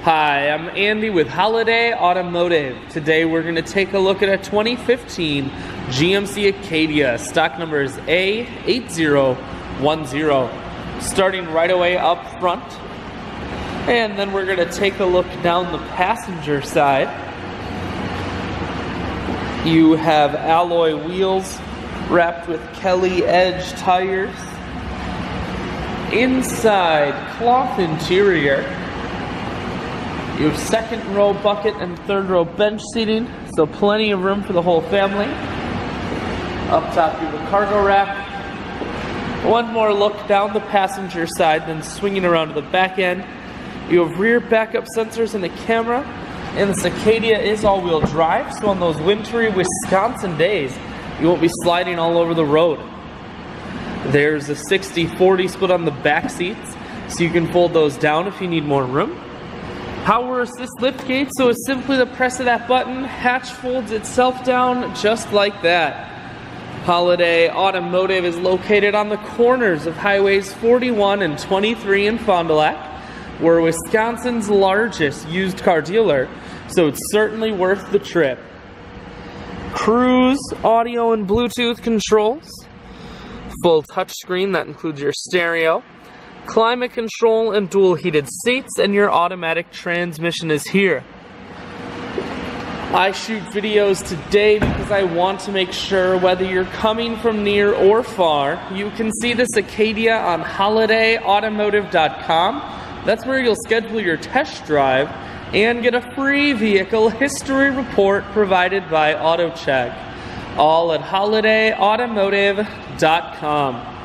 Hi, I'm Andy with Holiday Automotive. Today we're going to take a look at a 2015 GMC Acadia. Stock number is A8010. Starting right away up front. And then we're going to take a look down the passenger side. You have alloy wheels wrapped with Kelly Edge tires. Inside, cloth interior. You have second row bucket and third row bench seating, so plenty of room for the whole family. Up top you have a cargo rack. One more look down the passenger side, then swinging around to the back end. You have rear backup sensors and a camera. And this Acadia is all-wheel drive, so on those wintry Wisconsin days, you won't be sliding all over the road. There's a 60-40 split on the back seats, so you can fold those down if you need more room. Power assist lift gate, so it's simply the press of that button, hatch folds itself down just like that. Holiday Automotive is located on the corners of highways 41 and 23 in Fond du Lac. We're Wisconsin's largest used car dealer, so it's certainly worth the trip. Cruise, audio and Bluetooth controls, full touchscreen that includes your stereo, climate control and dual heated seats, and your automatic transmission is here. I shoot videos today because I want to make sure whether you're coming from near or far, you can see this Acadia on holidayautomotive.com. That's where you'll schedule your test drive and get a free vehicle history report provided by AutoCheck. All at holidayautomotive.com.